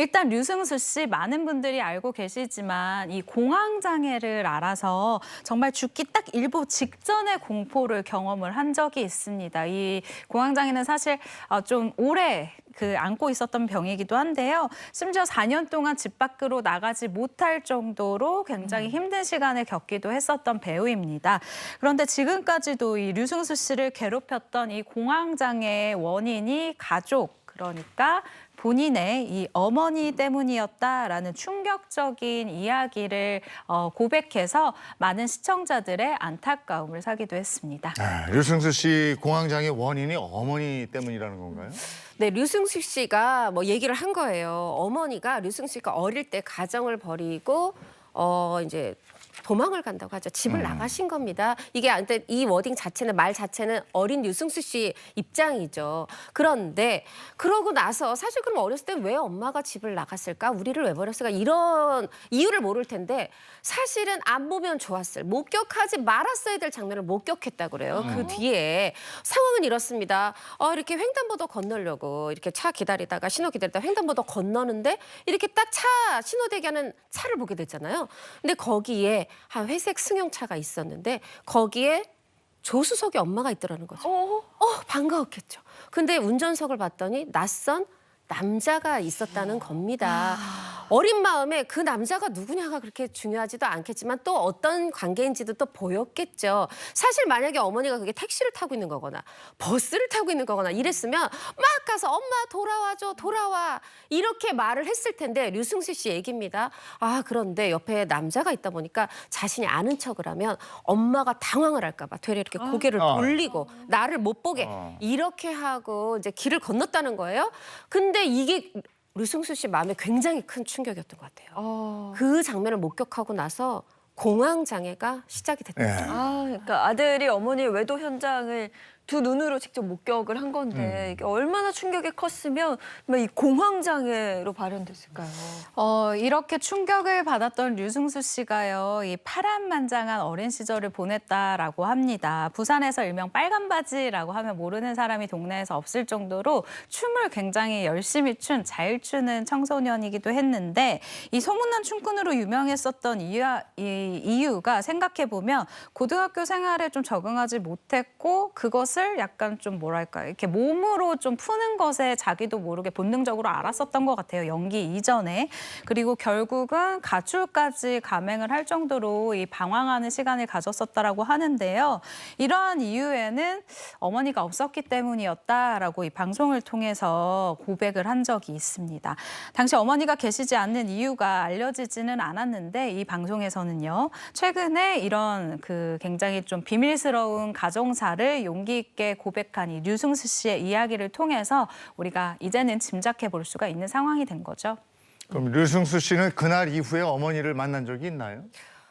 일단 류승수 씨 많은 분들이 알고 계시지만 이 공황장애를 앓아서 정말 죽기 딱 일보 직전의 공포를 경험을 한 적이 있습니다. 이 공황장애는 사실 좀 오래 안고 있었던 병이기도 한데요. 심지어 4년 동안 집 밖으로 나가지 못할 정도로 굉장히 힘든 시간을 겪기도 했었던 배우입니다. 그런데 지금까지도 이 류승수 씨를 괴롭혔던 이 공황장애의 원인이 가족, 그러니까 본인의 이 어머니 때문이었다라는 충격적인 이야기를 고백해서 많은 시청자들의 안타까움을 사기도 했습니다. 류승수 씨 공황장애 원인이 어머니 때문이라는 건가요? 네, 류승수 씨가 뭐 얘기를 한 거예요. 어머니가 류승수 씨가 어릴 때 가정을 버리고 이제 도망을 간다고 하죠. 집을 나가신 겁니다. 이게 이 워딩 자체는 말 자체는 어린 류승수 씨 입장이죠. 그런데 그러고 나서 사실 그럼 어렸을 때 왜 엄마가 집을 나갔을까? 우리를 왜 버렸을까? 이런 이유를 모를 텐데 사실은 안 보면 좋았을, 목격하지 말았어야 될 장면을 목격했다고 그래요. 그 뒤에 상황은 이렇습니다. 이렇게 횡단보도 건너려고 이렇게 차 기다리다가 신호 기다리다가 횡단보도 건너는데 이렇게 딱 차 신호 대기하는 차를 보게 됐잖아요. 근데 거기에 한 회색 승용차가 있었는데 거기에 조수석에 엄마가 있더라는 거죠. 반가웠겠죠. 근데 운전석을 봤더니 낯선 남자가 있었다는 겁니다. 어린 마음에 그 남자가 누구냐가 그렇게 중요하지도 않겠지만 또 어떤 관계인지도 또 보였겠죠. 사실 만약에 어머니가 그게 택시를 타고 있는 거거나 버스를 타고 있는 거거나 이랬으면 막 가서 엄마 돌아와줘, 돌아와 이렇게 말을 했을 텐데 류승수 씨 얘기입니다. 그런데 옆에 남자가 있다 보니까 자신이 아는 척을 하면 엄마가 당황을 할까 봐 되려 이렇게 고개를 돌리고 나를 못 보게 이렇게 하고 이제 길을 건넜다는 거예요. 근데 이게 류승수 씨 마음에 굉장히 큰 충격이었던 것 같아요. 그 장면을 목격하고 나서 공황장애가 시작이 됐죠. 그러니까 아들이 어머니의 외도 현장을 두 눈으로 직접 목격을 한 건데 이게 얼마나 충격이 컸으면 이 공황장애로 발현됐을까요? 이렇게 충격을 받았던 류승수 씨가요, 이 파란만장한 어린 시절을 보냈다라고 합니다. 부산에서 일명 빨간바지라고 하면 모르는 사람이 동네에서 없을 정도로 춤을 굉장히 열심히 잘 추는 청소년이기도 했는데 이 소문난 춤꾼으로 유명했었던 이유가 생각해보면 고등학교 생활에 좀 적응하지 못했고 그것을 약간 좀 뭐랄까요, 이렇게 몸으로 좀 푸는 것에 자기도 모르게 본능적으로 알았었던 것 같아요. 연기 이전에. 그리고 결국은 가출까지 감행을 할 정도로 이 방황하는 시간을 가졌었다라고 하는데요. 이러한 이유에는 어머니가 없었기 때문이었다라고 이 방송을 통해서 고백을 한 적이 있습니다. 당시 어머니가 계시지 않는 이유가 알려지지는 않았는데 이 방송에서는요. 최근에 이런 굉장히 좀 비밀스러운 가정사를 용기 있게 고백한 이 류승수 씨의 이야기를 통해서 우리가 이제는 짐작해 볼 수가 있는 상황이 된 거죠. 그럼 류승수 씨는 그날 이후에 어머니를 만난 적이 있나요?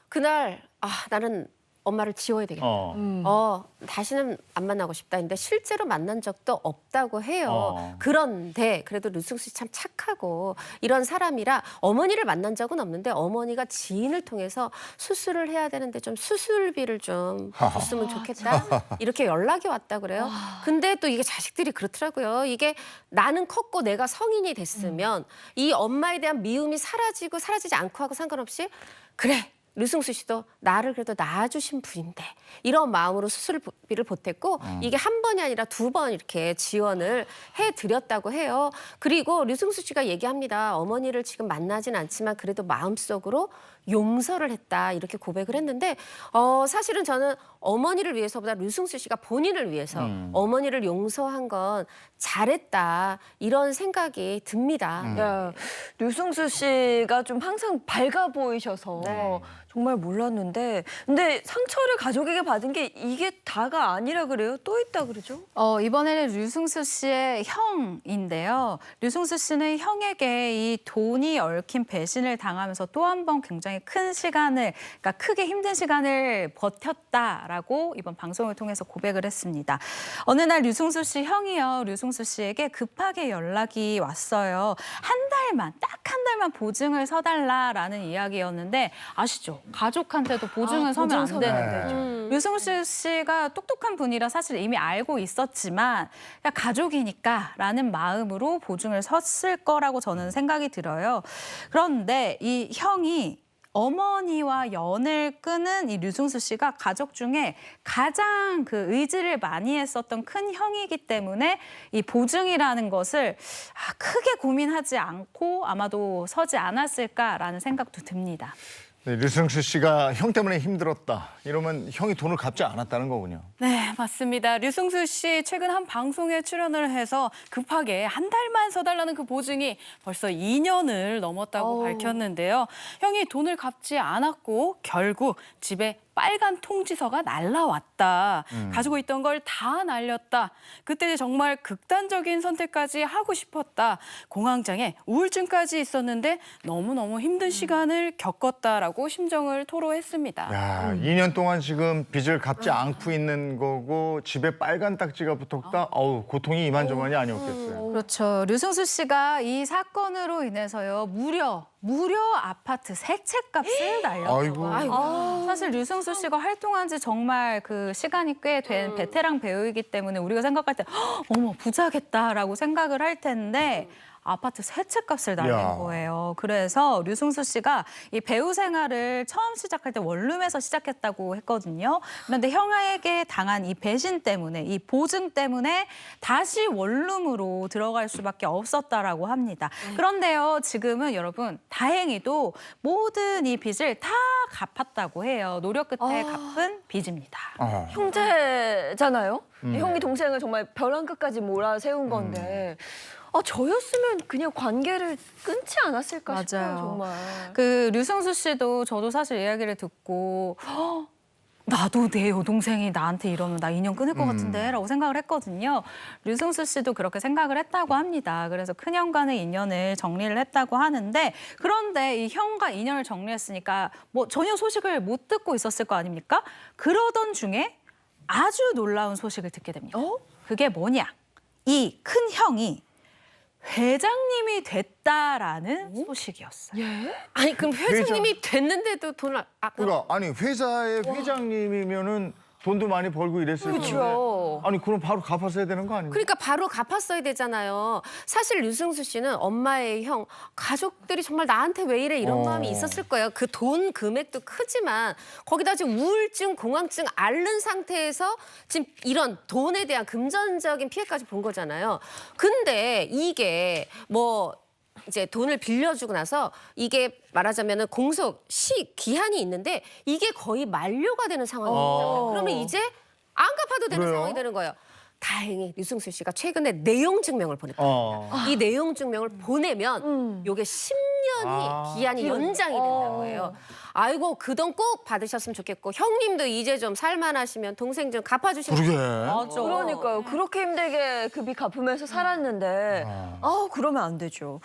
그날 나는 엄마를 지워야 되겠다. 다시는 안 만나고 싶다 했는데 실제로 만난 적도 없다고 해요. 그런데 그래도 류승수 씨 참 착하고 이런 사람이라 어머니를 만난 적은 없는데 어머니가 지인을 통해서 수술을 해야 되는데 좀 수술비를 좀 줬으면 좋겠다. 이렇게 연락이 왔다 그래요. 근데 또 이게 자식들이 그렇더라고요. 이게 나는 컸고 내가 성인이 됐으면 이 엄마에 대한 미움이 사라지고 사라지지 않고 하고 상관없이 그래. 류승수 씨도 나를 그래도 낳아주신 분인데 이런 마음으로 수술비를 보탰고 이게 한 번이 아니라 두 번 이렇게 지원을 해드렸다고 해요. 그리고 류승수 씨가 얘기합니다. 어머니를 지금 만나진 않지만 그래도 마음속으로 용서를 했다 이렇게 고백을 했는데 사실은 저는 어머니를 위해서보다 류승수 씨가 본인을 위해서 어머니를 용서한 건 잘했다 이런 생각이 듭니다. 류승수 씨가 좀 항상 밝아 보이셔서 정말 몰랐는데 근데 상처를 가족에게 받은 게 이게 다가 아니라 그래요? 또 있다 그러죠? 이번에는 류승수 씨의 형인데요. 류승수 씨는 형에게 이 돈이 얽힌 배신을 당하면서 또 한 번 굉장히 큰 시간을, 그러니까 크게 힘든 시간을 버텼다라고 이번 방송을 통해서 고백을 했습니다. 어느 날 류승수 씨 형이요. 류승수 씨에게 급하게 연락이 왔어요. 딱 한 달만 보증을 서달라라는 이야기였는데 아시죠? 가족한테도 보증을 서면 안 보증 서면 되는데 안 류승수 씨가 똑똑한 분이라 사실 이미 알고 있었지만 그냥 가족이니까라는 마음으로 보증을 섰을 거라고 저는 생각이 들어요. 그런데 이 형이 어머니와 연을 끄는 이 류승수 씨가 가족 중에 가장 그 의지를 많이 했었던 큰 형이기 때문에 이 보증이라는 것을 크게 고민하지 않고 아마도 서지 않았을까라는 생각도 듭니다. 네, 류승수 씨가 형 때문에 힘들었다. 이러면 형이 돈을 갚지 않았다는 거군요. 네, 맞습니다. 류승수 씨 최근 한 방송에 출연을 해서 급하게 한 달만 서달라는 그 보증이 벌써 2년을 넘었다고 밝혔는데요. 형이 돈을 갚지 않았고 결국 집에 빨간 통지서가 날라왔다. 가지고 있던 걸 다 날렸다. 그때 정말 극단적인 선택까지 하고 싶었다. 공황장애, 우울증까지 있었는데 너무너무 힘든 시간을 겪었다라고 심정을 토로했습니다. 야, 2년 동안 지금 빚을 갚지 않고 있는 거고 집에 빨간 딱지가 붙었다. 어우, 고통이 이만저만이 아니었겠어요. 그렇죠. 류승수 씨가 이 사건으로 인해서요 무려 아파트 세 채 값을 날렸다고. 아이고. 사실 류승수 씨가 활동한 지 정말 그 시간이 꽤 된 베테랑 배우이기 때문에 우리가 생각할 때 어머 부자겠다라고 생각을 할 텐데 아파트 세 채 값을 날린 야. 거예요. 그래서 류승수 씨가 이 배우 생활을 처음 시작할 때 원룸에서 시작했다고 했거든요. 그런데 형에게 당한 이 배신 때문에 이 보증 때문에 다시 원룸으로 들어갈 수밖에 없었다라고 합니다. 그런데요, 지금은 여러분 다행히도 모든 이 빚을 다 갚았다고 해요. 노력 끝에 갚은 빚입니다. 어. 형제잖아요. 형이 동생을 정말 벼랑 끝까지 몰아세운 건데 저였으면 그냥 관계를 끊지 않았을까 싶어요. 맞아요. 정말. 그 류승수 씨도 저도 사실 이야기를 듣고 나도 내 여동생이 나한테 이러면 나 인연 끊을 것 같은데 라고 생각을 했거든요. 류승수 씨도 그렇게 생각을 했다고 합니다. 그래서 큰형과는 인연을 정리를 했다고 하는데 그런데 이 형과 인연을 정리했으니까 뭐 전혀 소식을 못 듣고 있었을 거 아닙니까? 그러던 중에 아주 놀라운 소식을 듣게 됩니다. 그게 뭐냐? 이 큰 형이 회장님이 됐다라는 소식이었어요. 아니 그럼 회장님이 됐는데도 돈을 그러니까 아니 회사의 회장님이면은 돈도 많이 벌고 이랬을 텐데. 그렇죠. 아니 그럼 바로 갚았어야 되는 거 아닙니까? 그러니까 바로 갚았어야 되잖아요. 사실 류승수 씨는 엄마의 형, 가족들이 정말 나한테 왜 이래 이런 마음이 있었을 거예요. 그 돈 금액도 크지만 거기다 지금 우울증, 공황증 앓는 상태에서 지금 이런 돈에 대한 금전적인 피해까지 본 거잖아요. 근데 이게 뭐 이제 돈을 빌려주고 나서 이게 말하자면은 공소 기한이 있는데 이게 거의 만료가 되는 상황이에요. 그러면 이제 안 갚아도 되는 그래요? 상황이 되는 거예요. 다행히 류승수 씨가 최근에 내용 증명을 보냈거든요. 이 내용 증명을 보내면 요게 10년이 기한이 연장이 된다고 해요. 아이고 그 돈 꼭 받으셨으면 좋겠고 형님도 이제 좀 살만하시면 동생 좀 갚아주시면 그러게. 맞아. 그러니까요. 그렇게 힘들게 그 빚 갚으면서 살았는데 그러면 안 되죠.